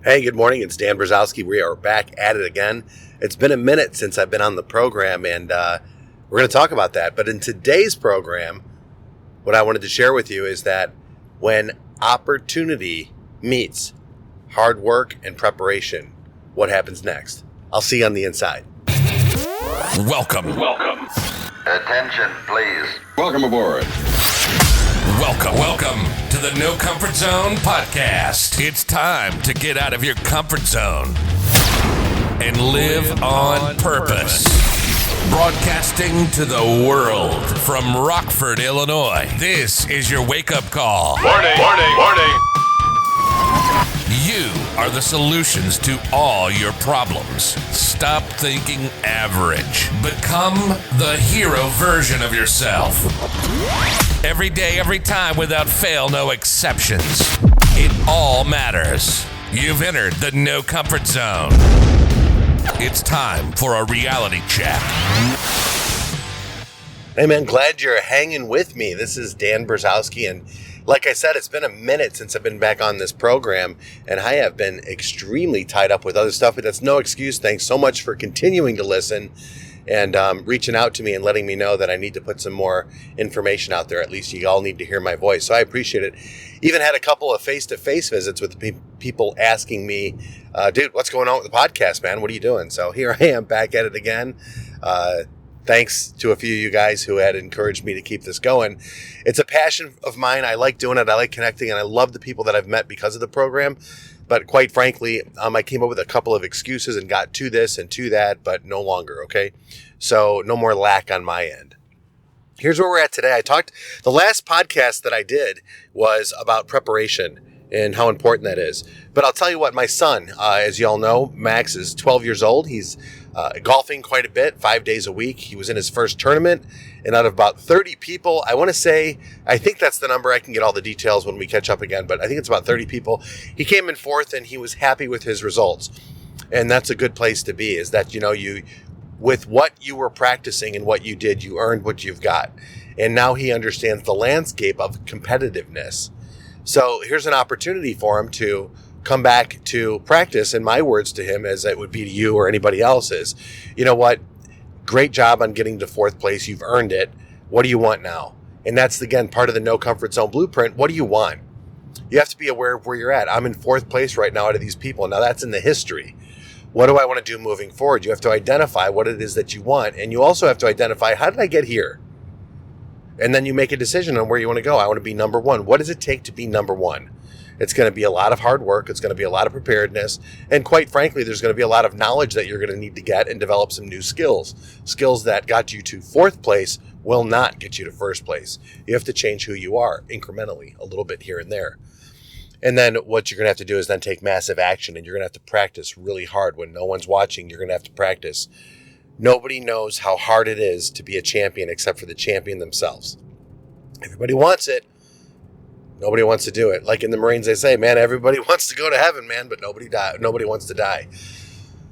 Hey, good morning. It's Dan Brzezowski. We are back at it again. It's been a minute since I've been on the program, and we're going to talk about that. But in today's program, what I wanted to share with you is that when opportunity meets hard work and preparation, what happens next? I'll see you on the inside. Welcome. Attention, please. Welcome aboard. Welcome to the No Comfort Zone podcast. It's time to get out of your comfort zone and live on purpose. Broadcasting to the world from Rockford, Illinois. This is your wake-up call. Warning. You are the solutions to all your problems. Stop thinking average. Become the hero version of yourself. Every day, every time, without fail, no exceptions. It all matters. You've entered the No Comfort Zone. It's time for a reality check. Hey, man, glad you're hanging with me. This is Dan Brzezowski, and like I said, it's been a minute since I've been back on this program, and I have been extremely tied up with other stuff, but that's no excuse. Thanks so much for continuing to listen and reaching out to me and letting me know that I need to put some more information out there. At least you all need to hear my voice, so I appreciate it. Even had a couple of face-to-face visits with people asking me, dude, what's going on with the podcast, man? What are you doing? So here I am back at it again. Thanks to a few of you guys who had encouraged me to keep this going. It's a passion of mine. I like doing it. I like connecting, and I love the people that I've met because of the program. But quite frankly, I came up with a couple of excuses and got to this and to that, but no longer, okay? So no more lack on my end. Here's where we're at today. The last podcast that I did was about preparation and how important that is. But I'll tell you what, my son, as you all know, Max is 12 years old. He's golfing quite a bit, 5 days a week. He was in his first tournament, and out of about 30 people, I think that's the number. I can get all the details when we catch up again, but I think it's about 30 people. He came in fourth, and he was happy with his results. And that's a good place to be, is that, with what you were practicing and what you did, you earned what you've got. And now he understands the landscape of competitiveness. So here's an opportunity for him to come back to practice, and my words to him, as it would be to you or anybody else, is, you know what? Great job on getting to fourth place. You've earned it. What do you want now? And that's, again, part of the No Comfort Zone blueprint. What do you want? You have to be aware of where you're at. I'm in fourth place right now out of these people. Now, that's in the history. What do I want to do moving forward? You have to identify what it is that you want, and you also have to identify, how did I get here? And then you make a decision on where you want to go. I want to be number one. What does it take to be number one? It's going to be a lot of hard work. It's going to be a lot of preparedness. And quite frankly, there's going to be a lot of knowledge that you're going to need to get and develop some new skills. Skills that got you to fourth place will not get you to first place. You have to change who you are incrementally, a little bit here and there. And then what you're going to have to do is then take massive action, and you're going to have to practice really hard. When no one's watching, you're going to have to practice. Nobody knows how hard it is to be a champion except for the champion themselves. Everybody wants it. Nobody wants to do it. Like in the Marines, they say, man, everybody wants to go to heaven, man, but nobody wants to die.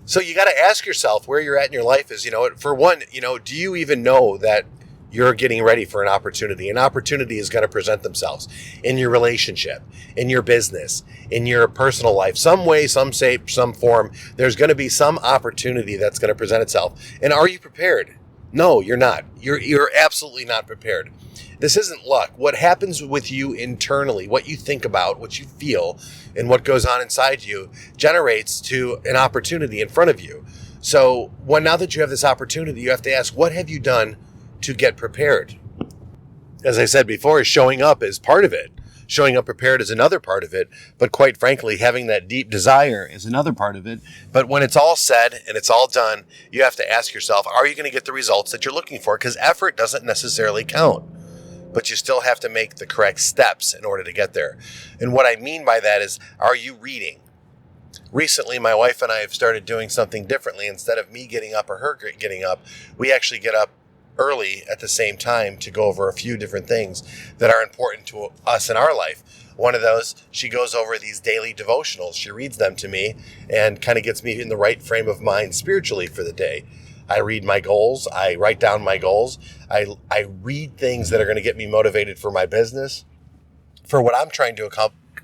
So you got to ask yourself where you're at in your life is, for one, do you even know that you're getting ready for an opportunity? An opportunity is going to present themselves in your relationship, in your business, in your personal life, some way, some shape, some form. There's going to be some opportunity that's going to present itself. And are you prepared? No, you're not. You're absolutely not prepared. This isn't luck. What happens with you internally, what you think about, what you feel, and what goes on inside you generates to an opportunity in front of you. So now that you have this opportunity, you have to ask, what have you done to get prepared? As I said before, showing up is part of it. Showing up prepared is another part of it. But quite frankly, having that deep desire is another part of it. But when it's all said and it's all done, you have to ask yourself, are you going to get the results that you're looking for? Because effort doesn't necessarily count. But you still have to make the correct steps in order to get there. And what I mean by that is, are you reading? Recently, my wife and I have started doing something differently. Instead of me getting up or her getting up, we actually get up early at the same time to go over a few different things that are important to us in our life. One of those, she goes over these daily devotionals. She reads them to me and kind of gets me in the right frame of mind spiritually for the day. I read my goals. I write down my goals. I read things that are going to get me motivated for my business, for what I'm trying to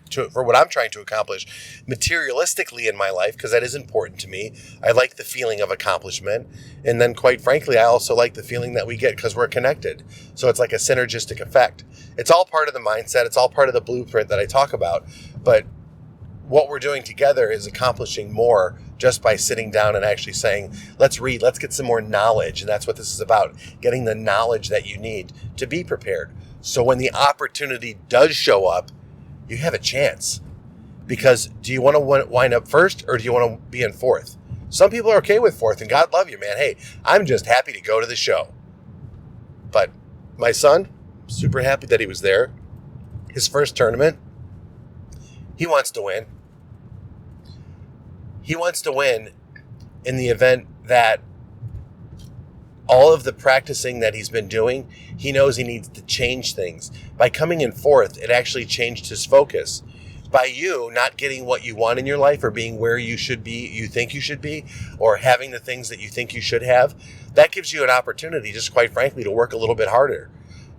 for what I'm trying to accomplish materialistically in my life, because that is important to me. I like the feeling of accomplishment. And then quite frankly, I also like the feeling that we get because we're connected. So it's like a synergistic effect. It's all part of the mindset. It's all part of the blueprint that I talk about. But what we're doing together is accomplishing more just by sitting down and actually saying, let's read, let's get some more knowledge. And that's what this is about, getting the knowledge that you need to be prepared. So when the opportunity does show up, you have a chance. Because do you want to wind up first or do you want to be in fourth? Some people are okay with fourth, and God love you, man. Hey, I'm just happy to go to the show. But my son, super happy that he was there. His first tournament, he wants to win. He wants to win in the event that all of the practicing that he's been doing, he knows he needs to change things. By coming in fourth, it actually changed his focus. By you not getting what you want in your life or being where you should be, you think you should be, or having the things that you think you should have, that gives you an opportunity, just quite frankly, to work a little bit harder.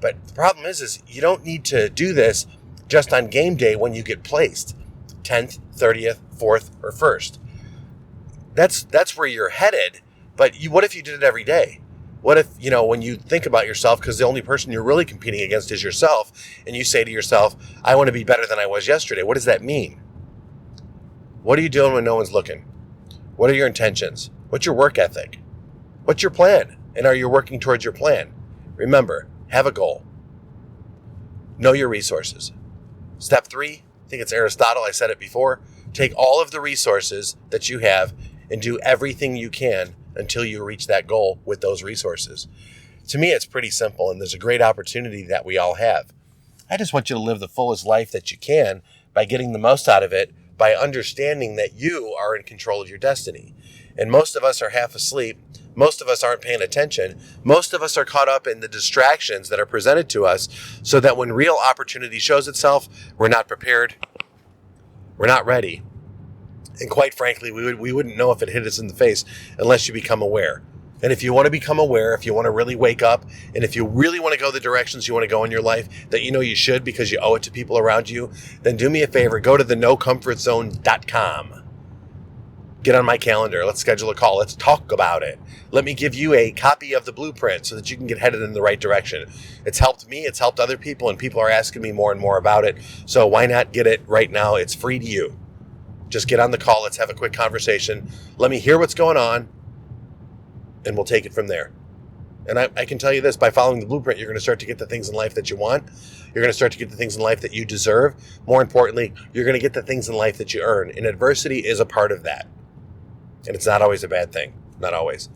But the problem is you don't need to do this just on game day when you get placed, 10th, 30th, 4th, or 1st. That's where you're headed. But what if you did it every day? What if, when you think about yourself, because the only person you're really competing against is yourself, and you say to yourself, I want to be better than I was yesterday. What does that mean? What are you doing when no one's looking? What are your intentions? What's your work ethic? What's your plan? And are you working towards your plan? Remember, have a goal. Know your resources. Step 3, I think it's Aristotle, I said it before, take all of the resources that you have and do everything you can until you reach that goal with those resources. To me, it's pretty simple, and there's a great opportunity that we all have. I just want you to live the fullest life that you can by getting the most out of it, by understanding that you are in control of your destiny. And most of us are half asleep. Most of us aren't paying attention. Most of us are caught up in the distractions that are presented to us, so that when real opportunity shows itself, we're not prepared. We're not ready. And quite frankly, we wouldn't know if it hit us in the face unless you become aware. And if you want to become aware, if you want to really wake up, and if you really want to go the directions you want to go in your life that you know you should because you owe it to people around you, then do me a favor, go to thenocomfortzone.com. Get on my calendar. Let's schedule a call. Let's talk about it. Let me give you a copy of the blueprint so that you can get headed in the right direction. It's helped me. It's helped other people, and people are asking me more and more about it. So why not get it right now? It's free to you. Just get on the call. Let's have a quick conversation. Let me hear what's going on, and we'll take it from there. And I can tell you this, by following the blueprint, you're going to start to get the things in life that you want. You're going to start to get the things in life that you deserve. More importantly, you're going to get the things in life that you earn. And adversity is a part of that. And it's not always a bad thing. Not always.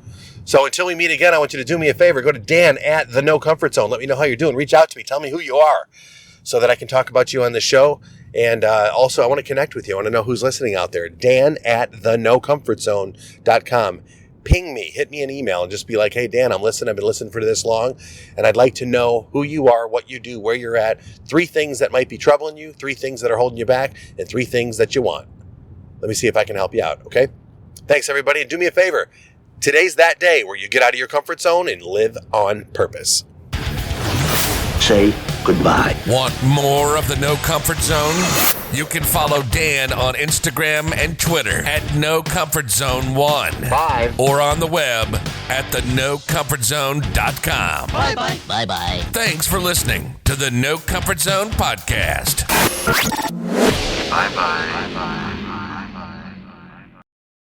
So until we meet again, I want you to do me a favor. Go to Dan at The No Comfort Zone. Let me know how you're doing. Reach out to me. Tell me who you are so that I can talk about you on the show. And also, I want to connect with you. I want to know who's listening out there. Dan at thenocomfortzone.com. Ping me. Hit me an email and just be like, hey, Dan, I'm listening. I've been listening for this long. And I'd like to know who you are, what you do, where you're at. 3 things that might be troubling you, 3 things that are holding you back, and 3 things that you want. Let me see if I can help you out, okay? Thanks, everybody. And do me a favor. Today's that day where you get out of your comfort zone and live on purpose. Say goodbye. Want more of the No Comfort Zone? You can follow Dan on Instagram and Twitter at NoComfortZone1. Bye. Or on the web at thenocomfortzone.com. Bye-bye. Bye-bye. Thanks for listening to the No Comfort Zone podcast. Bye-bye. Bye-bye.